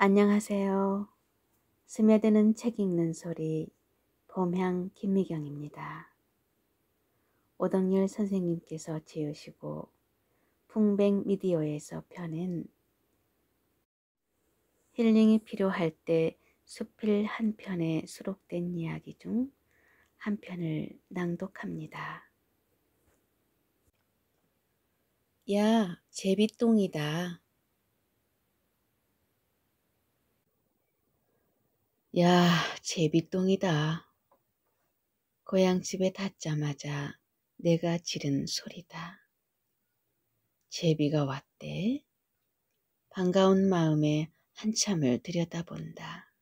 안녕하세요. 스며드는 책 읽는 소리 봄향 김미경입니다. 오덕열 선생님께서 지으시고 풍백 미디어에서 펴낸 힐링이 필요할 때 수필 한 편에 수록된 이야기 중 한 편을 낭독합니다. 야, 제비똥이다. 야, 제비똥이다. 고향집에 닿자마자 내가 지른 소리다. 제비가 왔대. 반가운 마음에 한참을 들여다본다.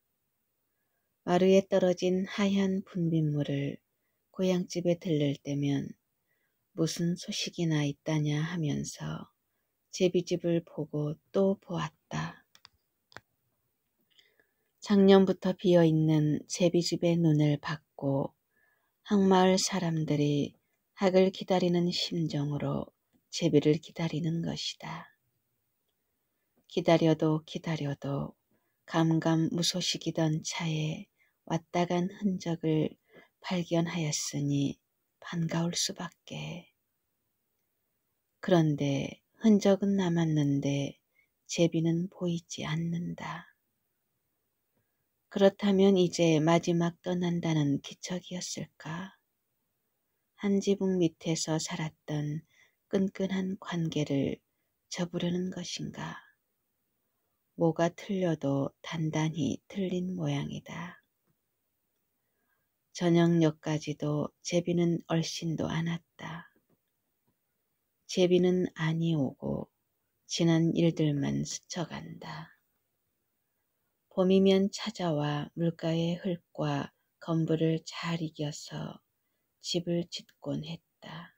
마루에 떨어진 하얀 분빗물을 고향집에 들를 때면 무슨 소식이나 있다냐 하면서 제비집을 보고 또 보았다. 작년부터 비어있는 제비집의 눈을 받고 항마을 사람들이 학을 기다리는 심정으로 제비를 기다리는 것이다. 기다려도 기다려도 감감무소식이던 차에 왔다간 흔적을 발견하였으니 반가울 수밖에. 그런데 흔적은 남았는데 제비는 보이지 않는다. 그렇다면 이제 마지막 떠난다는 기척이었을까? 한 지붕 밑에서 살았던 끈끈한 관계를 접으려는 것인가? 뭐가 틀려도 단단히 틀린 모양이다. 저녁녘까지도 제비는 얼씬도 않았다. 제비는 안이 오고 지난 일들만 스쳐간다. 봄이면 찾아와 물가의 흙과 검부를 잘 이겨서 집을 짓곤 했다.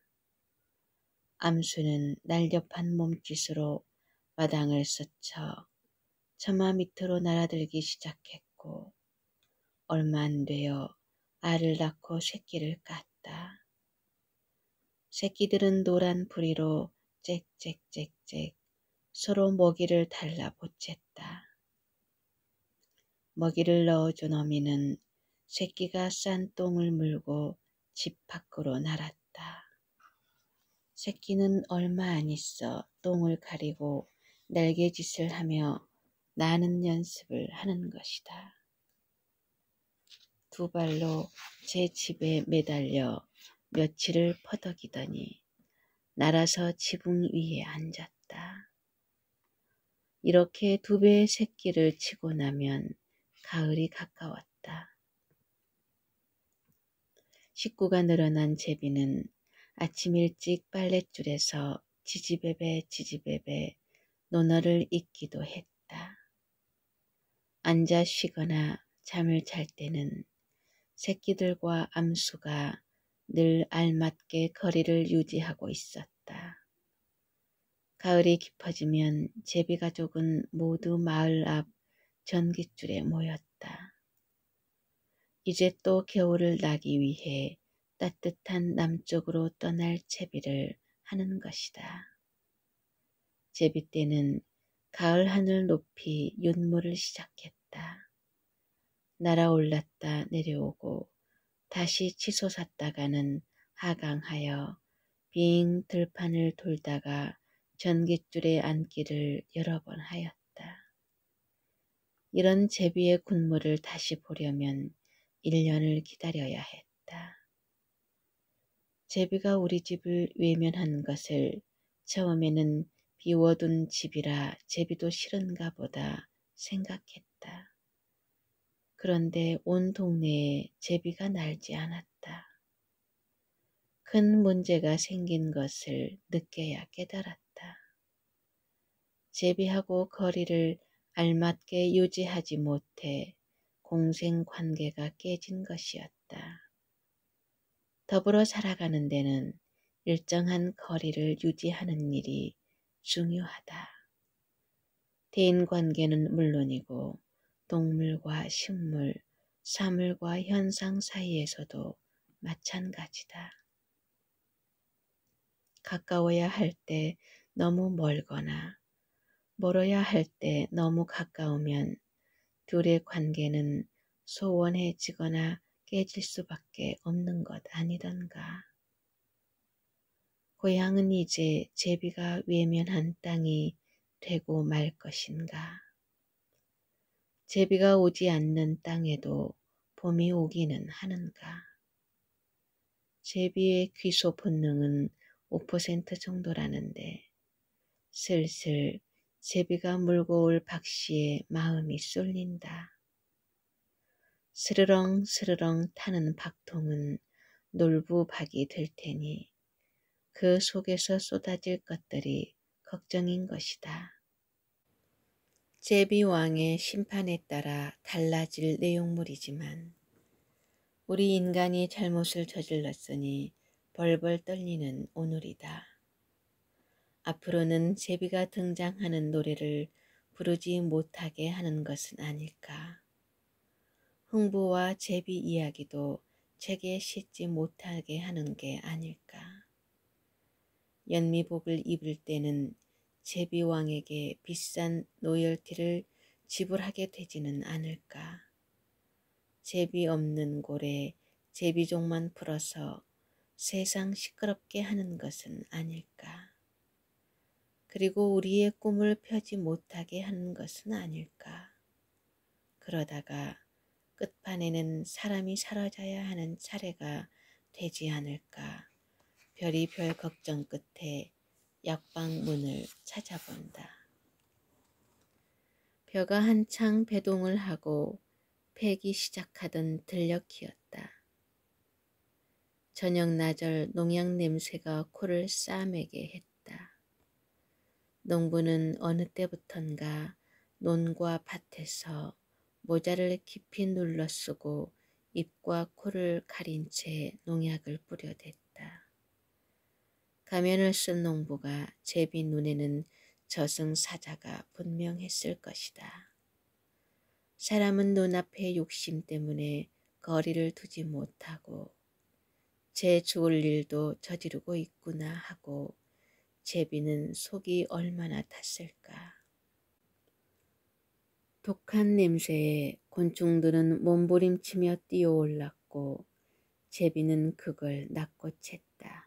암수는 날렵한 몸짓으로 마당을 스쳐 처마 밑으로 날아들기 시작했고 얼마 안 되어 알을 낳고 새끼를 깠다. 새끼들은 노란 부리로 짹짹짹짹 서로 먹이를 달라보챘다. 먹이를 넣어준 어미는 새끼가 싼 똥을 물고 집 밖으로 날았다. 새끼는 얼마 안 있어 똥을 가리고 날개짓을 하며 나는 연습을 하는 것이다. 두 발로 제 집에 매달려 며칠을 퍼덕이더니 날아서 지붕 위에 앉았다. 이렇게 두 배의 새끼를 치고 나면 가을이 가까웠다. 식구가 늘어난 제비는 아침 일찍 빨랫줄에서 지지배배 지지배배 논어를 읽기도 했다. 앉아 쉬거나 잠을 잘 때는 새끼들과 암수가 늘 알맞게 거리를 유지하고 있었다. 가을이 깊어지면 제비 가족은 모두 마을 앞 전깃줄에 모였다. 이제 또 겨울을 나기 위해 따뜻한 남쪽으로 떠날 채비를 하는 것이다. 제비 때는 가을 하늘 높이 윤모를 시작했다. 날아올랐다 내려오고 다시 치솟았다가는 하강하여 빙 들판을 돌다가 전깃줄에 앉기를 여러 번 하였다. 이런 제비의 군무를 다시 보려면 1년을 기다려야 했다. 제비가 우리 집을 외면한 것을 처음에는 비워둔 집이라 제비도 싫은가 보다 생각했다. 그런데 온 동네에 제비가 날지 않았다. 큰 문제가 생긴 것을 늦게야 깨달았다. 제비하고 거리를 알맞게 유지하지 못해 공생관계가 깨진 것이었다. 더불어 살아가는 데는 일정한 거리를 유지하는 일이 중요하다. 대인관계는 물론이고 동물과 식물, 사물과 현상 사이에서도 마찬가지다. 가까워야 할 때 너무 멀거나 멀어야 할 때 너무 가까우면 둘의 관계는 소원해지거나 깨질 수밖에 없는 것 아니던가. 고향은 이제 제비가 외면한 땅이 되고 말 것인가. 제비가 오지 않는 땅에도 봄이 오기는 하는가. 제비의 귀소 본능은 5% 정도라는데 슬슬 제비가 물고 올 박씨의 마음이 쏠린다. 스르렁 스르렁 타는 박통은 놀부박이 될 테니 그 속에서 쏟아질 것들이 걱정인 것이다. 제비왕의 심판에 따라 달라질 내용물이지만 우리 인간이 잘못을 저질렀으니 벌벌 떨리는 오늘이다. 앞으로는 제비가 등장하는 노래를 부르지 못하게 하는 것은 아닐까. 흥부와 제비 이야기도 책에 싣지 못하게 하는 게 아닐까. 연미복을 입을 때는 제비왕에게 비싼 로열티를 지불하게 되지는 않을까. 제비 없는 골에 제비족만 풀어서 세상 시끄럽게 하는 것은 아닐까. 그리고 우리의 꿈을 펴지 못하게 하는 것은 아닐까. 그러다가 끝판에는 사람이 사라져야 하는 차례가 되지 않을까. 별이 별 걱정 끝에 약방 문을 찾아본다. 벼가 한창 배동을 하고 패기 시작하던 들녘이었다. 저녁 나절 농약 냄새가 코를 싸매게 했다. 농부는 어느 때부턴가 논과 밭에서 모자를 깊이 눌러 쓰고 입과 코를 가린 채 농약을 뿌려댔다. 가면을 쓴 농부가 제비 눈에는 저승사자가 분명했을 것이다. 사람은 눈앞의 욕심 때문에 거리를 두지 못하고 제 죽을 일도 저지르고 있구나 하고 제비는 속이 얼마나 탔을까. 독한 냄새에 곤충들은 몸부림치며 뛰어올랐고 제비는 그걸 낚고챘다.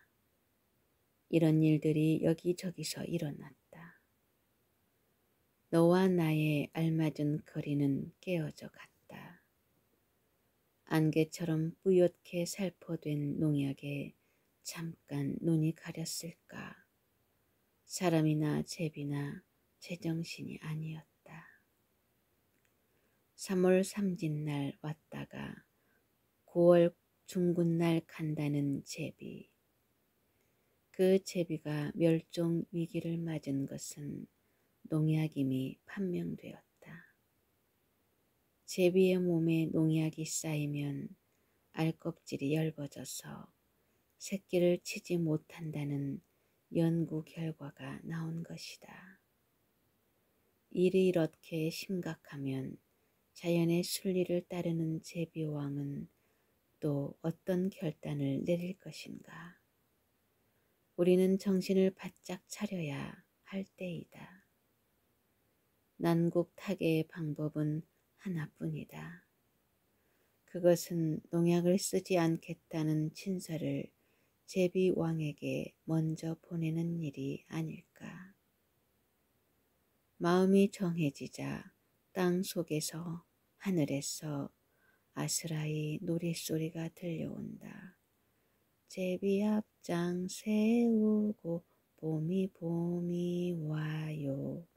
이런 일들이 여기저기서 일어났다. 너와 나의 알맞은 거리는 깨어져 갔다. 안개처럼 뿌옇게 살포된 농약에 잠깐 눈이 가렸을까. 사람이나 제비나 제정신이 아니었다. 3월 삼진날 왔다가 9월 중군날 간다는 제비. 그 제비가 멸종 위기를 맞은 것은 농약임이 판명되었다. 제비의 몸에 농약이 쌓이면 알껍질이 엷어져서 새끼를 치지 못한다는 연구 결과가 나온 것이다. 일이 이렇게 심각하면 자연의 순리를 따르는 제비왕은 또 어떤 결단을 내릴 것인가. 우리는 정신을 바짝 차려야 할 때이다. 난국 타개의 방법은 하나뿐이다. 그것은 농약을 쓰지 않겠다는 친서를 제비왕에게 먼저 보내는 일이 아닐까. 마음이 정해지자 땅 속에서 하늘에서 아스라이 노랫소리가 들려온다. 제비 앞장 세우고 봄이 와요.